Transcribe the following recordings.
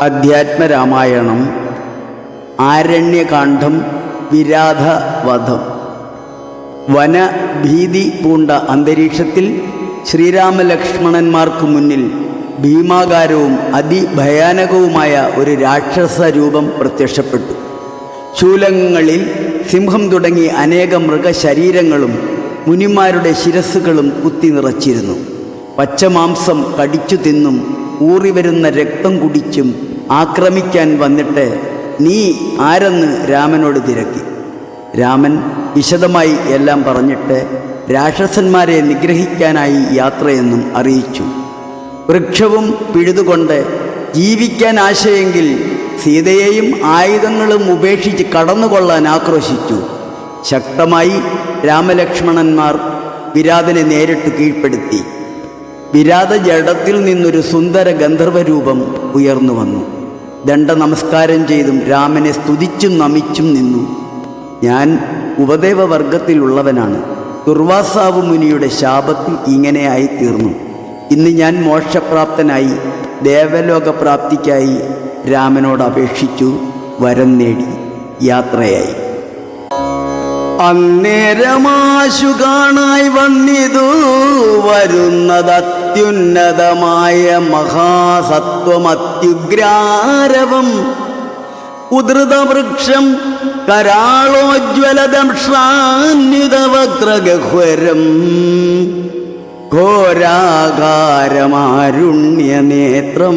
അധ്യാത്മരാമായണം ആരണ്യകാന്ഡം വിരാധവധം. വനഭീതി പൂണ്ട അന്തരീക്ഷത്തിൽ ശ്രീരാമലക്ഷ്മണന്മാർക്ക് മുന്നിൽ ഭീമാകാരവും അതിഭയാനകവുമായ ഒരു രാക്ഷസ രൂപം പ്രത്യക്ഷപ്പെട്ടു. ശൂലങ്ങളിൽ സിംഹം തുടങ്ങി അനേക മൃഗശരീരങ്ങളും മുനിമാരുടെ ശിരസ്സുകളും കുത്തി നിറച്ചിരുന്നു. പച്ചമാംസം കടിച്ചു തിന്നും ഊറിവരുന്ന രക്തം കുടിച്ചും ആക്രമിക്കാൻ വന്നിട്ട് നീ ആരെന്ന് രാമനോട് തിരക്കി. രാമൻ വിശദമായി എല്ലാം പറഞ്ഞിട്ട് രാക്ഷസന്മാരെ നിഗ്രഹിക്കാനായി യാത്രയെന്നും അറിയിച്ചു. വൃക്ഷവും പിഴുതുകൊണ്ട് ജീവിക്കാൻ ആശയെങ്കിൽ സീതയെയും ആയുധങ്ങളും ഉപേക്ഷിച്ച് കടന്നുകൊള്ളാൻ ആക്രോശിച്ചു. ശക്തമായി രാമലക്ഷ്മണന്മാർ വിരാതനെ നേരിട്ട് കീഴ്പ്പെടുത്തി. വിരാത ജഡത്തിൽ നിന്നൊരു സുന്ദര ഗന്ധർവരൂപം ഉയർന്നു വന്നു. ദണ്ഡ നമസ്കാരം ചെയ്തും രാമനെ സ്തുതിച്ചും നമിച്ചും നിന്നു. ഞാൻ ഉപദേവവർഗത്തിലുള്ളവനാണ്. ദുർവാസാവ് മുനിയുടെ ശാപത്തിൽ ഇങ്ങനെയായി തീർന്നു. ഇന്ന് ഞാൻ മോക്ഷപ്രാപ്തനായി ദേവലോകപ്രാപ്തിക്കായി രാമനോട് അപേക്ഷിച്ചു. വരം നേടി യാത്രയായി. അന്നേരമാശു കാണായി വന്നിതു വരുന്നത് അത്യുന്നതമായ മഹാസത്വമത്യുഗ്രാരവം. ഉദ്ധൃതവൃക്ഷം കരാളോജ്വലദംഷ്ട്രാന്യുതവക്രഗഹ്വരം ഘോരാകാരമാരുണ്യനേത്രം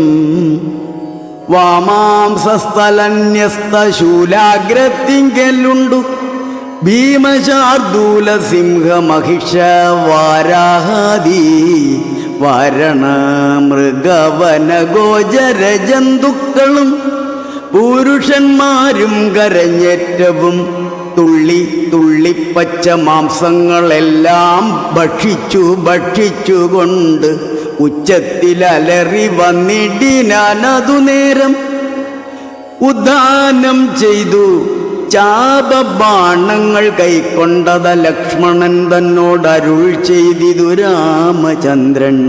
വാമാംസസ്ഥലന്യസ്തശൂലാഗ്രത്തിങ്കലുണ്ടു ഭീമശാർദൂല സിംഹമഹിഷ വാരാഹാദി വാരണ മൃഗവന ഗോചര ജന്തുക്കളും പുരുഷന്മാരും കരഞ്ഞേറ്റവും തുള്ളി തുള്ളിപ്പച്ച മാംസങ്ങളെല്ലാം ഭക്ഷിച്ചുകൊണ്ട് ഉച്ചത്തിലലറി വന്നിടിനാനതു നേരം ഉദ്ധാനം ചെയ്തു ചാപബാണങ്ങൾ കൈക്കൊണ്ടത ലക്ഷ്മണൻ തന്നോടരുൾ ചെയ്തിതു രാമചന്ദ്രൻ.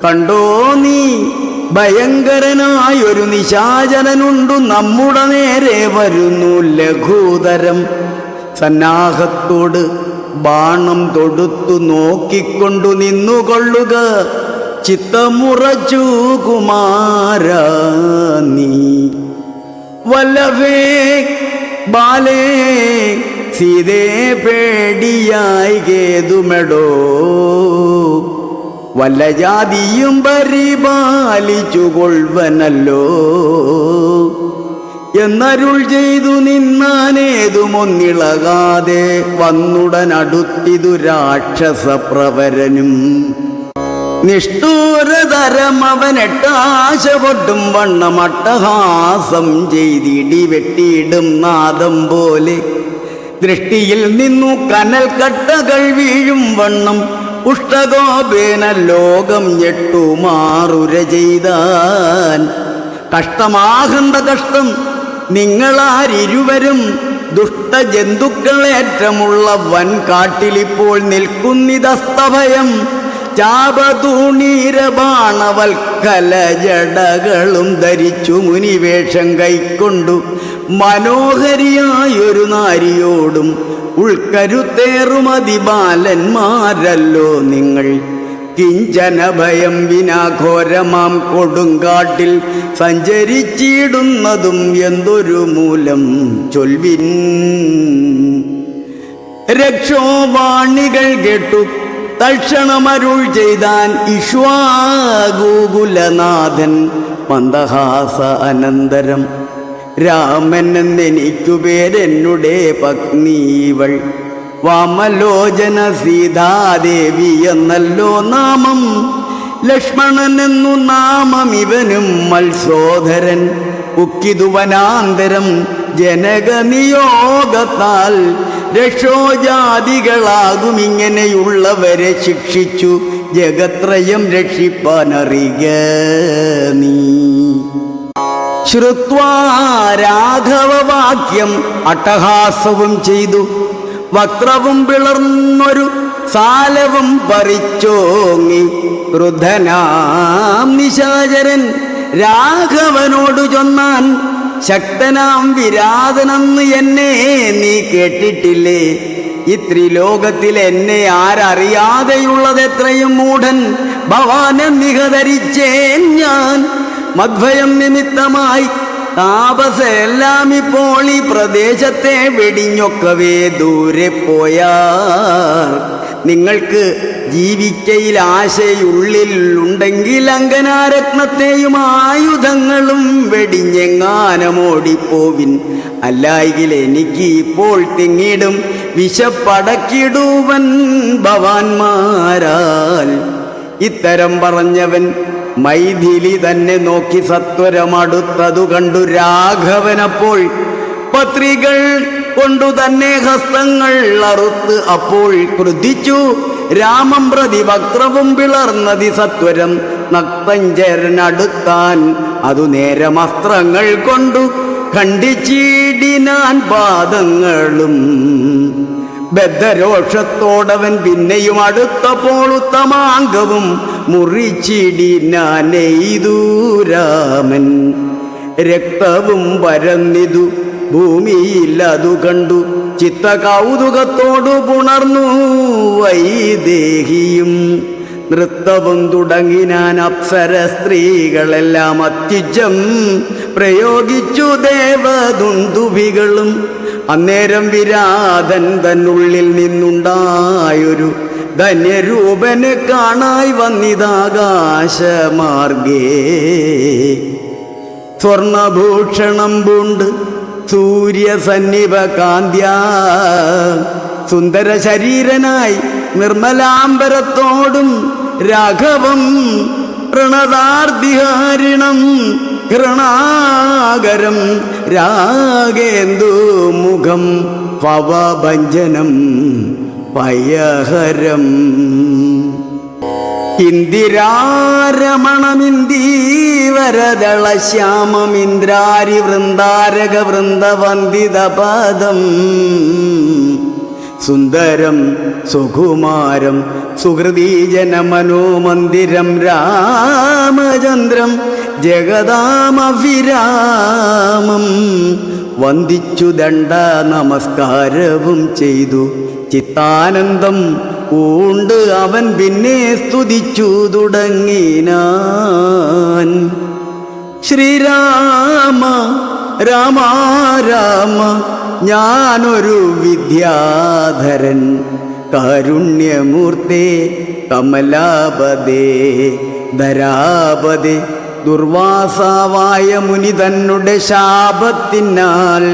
കണ്ടോ നീ, ഭയങ്കരനായൊരു നിശാചരനുണ്ടു നമ്മുടെ നേരെ വരുന്നു ലഘൂതരം. സന്നാഹത്തോട് ബാണം തൊടുത്തു നോക്കിക്കൊണ്ടു നിന്നുകൊള്ളുക. ചിത്തമുറച്ചു കുമാര നീ. വല്ലഭേ ബാലേ സീതേ പേടിയായി കേതുമെടോ. വല്ല ജാതിയും പരിപാലിച്ചു കൊള്ളുവനല്ലോ എന്നരുൾ ചെയ്തു നിന്നാനേതുമൊന്നിളകാതെ വന്നുടനടുത്തിതു രാക്ഷസപ്രവരനും. നിഷ്ഠൂരതരം അവനെട്ടാശ പൊട്ടും വണ്ണം അട്ടഹാസം ചെയ്തിടി വെട്ടിയിടും നാദം പോലെ. ദൃഷ്ടിയിൽ നിന്നു കനൽ കട്ടകൾ വീഴും വണ്ണം പുഷ്ടകോപേന ലോകം ഞെട്ടുമാറുര ചെയ്താൻ. കഷ്ടമാകണ്ട കഷ്ടം നിങ്ങളാരിരുവരും ദുഷ്ടജന്തുക്കളേറ്റമുള്ള വൻ കാട്ടിലിപ്പോൾ നിൽക്കുന്നിതസ്തഭയം. ചാപതൂണീരബാണവൽക്കല ജടകളും ധരിച്ചു മുനിവേഷം കൈക്കൊണ്ടു മനോഹരിയായൊരു നാരിയോടും ഉൾക്കരുത്തേറുമതിബാലന്മാരല്ലോ നിങ്ങൾ. കിഞ്ചന ഭയം വിനാഘോരമാം കൊടുങ്കാട്ടിൽ സഞ്ചരിച്ചിടുന്നതും എന്തൊരു മൂലം ചൊൽവിൻ. രക്ഷോവാണികൾ കേട്ടു തൽക്ഷണമരുൾ ചെയ്താൻ ഇക്ഷ്വാകുകുലനാഥൻ മന്ദഹാസ അനന്തരം. രാമൻ എന്നെനിക്കു പേരെന്നുടെ പത്നീവൾ. വാമലോചന സീതാദേവി എന്നല്ലോ നാമം. ലക്ഷ്മണൻ എന്നു നാമം ഇവനും മത്സോധരൻ. ഉക്കിതുവനാന്തരം ജനകനിയോഗത്താൽ രക്ഷോജാതികളാകും ഇങ്ങനെയുള്ളവരെ ശിക്ഷിച്ചു ജഗത്രയം രക്ഷിപ്പാനറിയ നീ. ശ്രുത്വാ രാഘവവാക്യം അട്ടഹാസവും ചെയ്തു. വക്രവും പിളർന്നൊരു സാലവും പറിച്ചോങ്ങി. ക്രുദ്ധനാം നിശാചരൻ രാഘവനോടു ചൊന്നാൻ, ശക്തനാം വിരാതനെന്ന് എന്നെ നീ കേട്ടിട്ടില്ലേ? ഇത്രിലോകത്തിൽ എന്നെ ആരറിയാതെയുള്ളതെത്രയും മൂഢൻ ഭവാനെന്നിഹ ധരിച്ചേൻ ഞാൻ. മദ്ഭയം നിമിത്തമായി താപസെല്ലാം ഇപ്പോൾ ഈ പ്രദേശത്തെ വെടിഞ്ഞൊക്കവേ ദൂരെ പോയാർ. നിങ്ങൾക്ക് ജീവിക്കയിൽ ആശയുള്ളിൽ ഉണ്ടെങ്കിൽ അങ്കനാരത്നത്തെയും ആയുധങ്ങളും വെടിഞ്ഞെങ്ങാനമോടിപ്പോവിൻ. അല്ലായെങ്കിൽ എനിക്ക് ഇപ്പോൾ തിങ്ങിടും വിശപ്പടക്കിടുവൻ ഭവാന്മാരാൽ. ഇത്തരം പറഞ്ഞവൻ മൈഥിലി തന്നെ നോക്കി സത്വരമടുത്തതു കണ്ടു രാഘവനപ്പോൾ പത്രികൾ കൊണ്ടു തന്നെ ഹസ്തങ്ങൾ അറുത്ത് അപ്പോൾ ക്രുദ്ധിച്ചു രാമം പ്രതി. വക്രവും പിളർന്നതി സത്വരം നക്തഞ്ചരനടുത്താൻ അതു നേരം അസ്ത്രങ്ങൾ കൊണ്ടു ഖണ്ഡിച്ചിടിനാൻ പാദങ്ങളും. ബദ്ധരോഷത്തോടവൻ പിന്നെയും അടുത്തപ്പോൾ ഉത്തമാംഗവും മുറിച്ചിടിനാനെയ്തു രാമൻ. രക്തവും പരന്നിതു ഭൂമിയിൽ അതു കണ്ടു ചിത്തകൗതുകത്തോടു പുണർന്നു വൈദേഹിയും. നൃത്തവും തുടങ്ങിനാൻ അപ്സര സ്ത്രീകളെല്ലാം അത്യുജം പ്രയോഗിച്ചു ദേവദുന്ദുഭികളും. അന്നേരം വിരാതൻ തന്നുള്ളിൽ നിന്നുണ്ടായൊരു ധന്യരൂപനെ കാണായി വന്നിതാകാശമാർഗേ. സ്വർണഭൂഷണം പൂണ്ട് സൂര്യസന്നിഭ കാന്ത്യ സുന്ദര ശരീരനായി നിർമ്മലാംബരത്തോടും രാഘവം പ്രണതാർദിഹാരിണം കൃണാകരം രാഗേന്ദു മുഖം പവഭഞ്ജനം പയഹരം. ഇന്ദിരാരമണമിന്ദീവരദള ശ്യാമമിന്ദ്രാരി വൃന്ദാരക വൃന്ദവന്ദിതപദം. സുന്ദരം സുകുമാരം സുഹൃദീജനമനോമന്ദിരം രാമചന്ദ്രം ജഗദാമഭിരാമം. വന്ദിച്ചു ദണ്ഡ നമസ്കാരവും ചെയ്തു ചിത്താനന്ദം പൂണ്ട് അവൻ പിന്നെ സ്തുതിച്ചു തുടങ്ങിനാൻ. ശ്രീരാമ രാമ രാമ ഞാനൊരു വിദ്യാധരൻ കാരുണ്യമൂർത്തേ കമലാപദേ ധരാപദേ. ദുർവാസാവായ മുനി തന്നെ ശാപത്തിനാൽ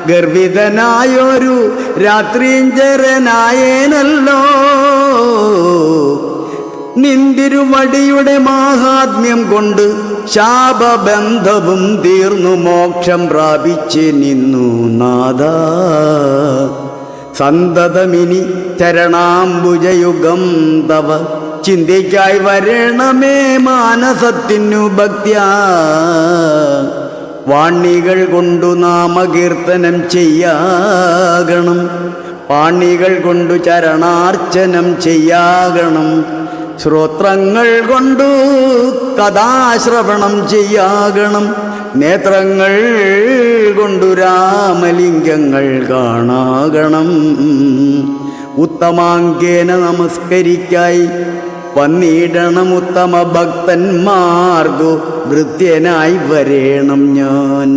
ഗർവിതനായൊരു രാത്രിഞ്ചരനായേനല്ലോ. നിന്തിരുവടിയുടെ മാഹാത്മ്യം കൊണ്ട് ശാപബന്ധവും തീർന്നു മോക്ഷം പ്രാപിച്ച് നിന്നു നാഥ. സന്തതമിനി ചരണാംബുജയുഗം തവ ചിന്തയ്ക്കായി വരണമേ മാനസത്തിനു ഭക്ത്യാ. വാണികൾ കൊണ്ടു നാമകീർത്തനം ചെയ്യാകണം, പാണികൾ കൊണ്ടു ചരണാർച്ചനം ചെയ്യാകണം, ശ്രോത്രങ്ങൾ കൊണ്ടു കഥാശ്രവണം ചെയ്യാകണം, നേത്രങ്ങൾ കൊണ്ടു രാമലിംഗങ്ങൾ കാണാകണം. ഉത്തമാങ്കേന നമസ്കരിക്കായി വന്നിടണം ഉത്തമ ഭക്തന്മാർക്കു ഭൃത്യനായി വരേണം ഞാൻ.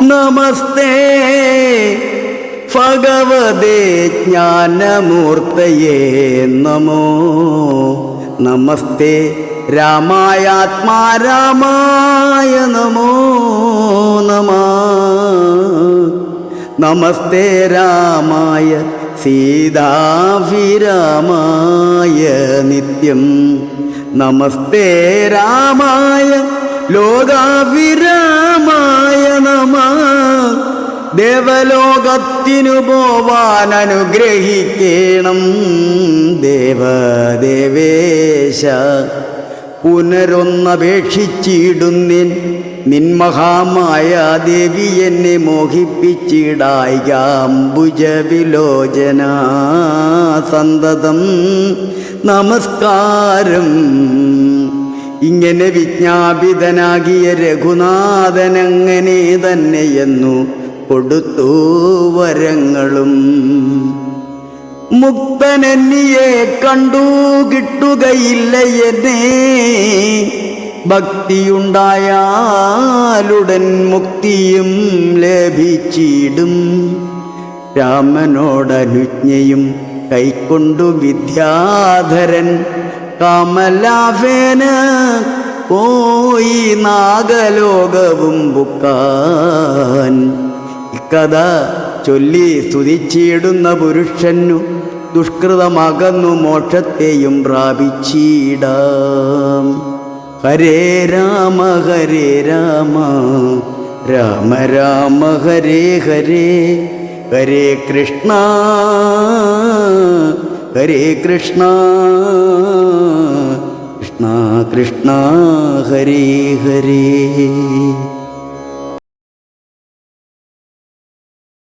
നമസ്തേ ഭഗവതേ ജ്ഞാനമൂർത്തയേ നമോ. നമസ്തേ രാമായാത്മാ രാമായ നമോ നമഃ. നമസ്തേ രാമായ സീതാഭിരാമായ നിത്യം. നമസ്തേ രാമായ ലോകാഭിരാമായ നമഃ. ദേവലോകത്തിനു പോവാൻ അനുഗ്രഹിക്കണം ദേവദേവേശ. പുനരൊന്നപേക്ഷിച്ചിടുന്നിൻ നിൻമഹാമായ ദേവി എന്നെ മോഹിപ്പിച്ചിടായികാംബുജവിലോചന. സന്തതം നമസ്കാരം. ഇങ്ങനെ വിജ്ഞാപിതനാകിയ രഘുനാഥനങ്ങനെ തന്നെയെന്നു കൊടുത്തു വരങ്ങളും. മുക്തനെന്നിയെ കണ്ടു കിട്ടുകയില്ല എന്നെ, ഭക്തിയുണ്ടായാലുടൻ മുക്തിയും ലഭിച്ചിടും. രാമനോടനുജ്ഞയും കൈക്കൊണ്ടു വിദ്യാധരൻ കാമലാഭേന പോയി നാഗലോകവും ബുക്കാൻ. ഇക്കഥ ചൊല്ലി സ്തുതിച്ചിടുന്ന പുരുഷനു ദുഷ്കൃതമകന്നു മോക്ഷത്തെയും പ്രാപിച്ചിടാം. ഹരേ രാമ ഹരേ രാമ രാമ രാമ ഹരേ ഹരേ, ഹരേ കൃഷ്ണ ഹരേ കൃഷ്ണ കൃഷ്ണ കൃഷ്ണ ഹരേ ഹരേ.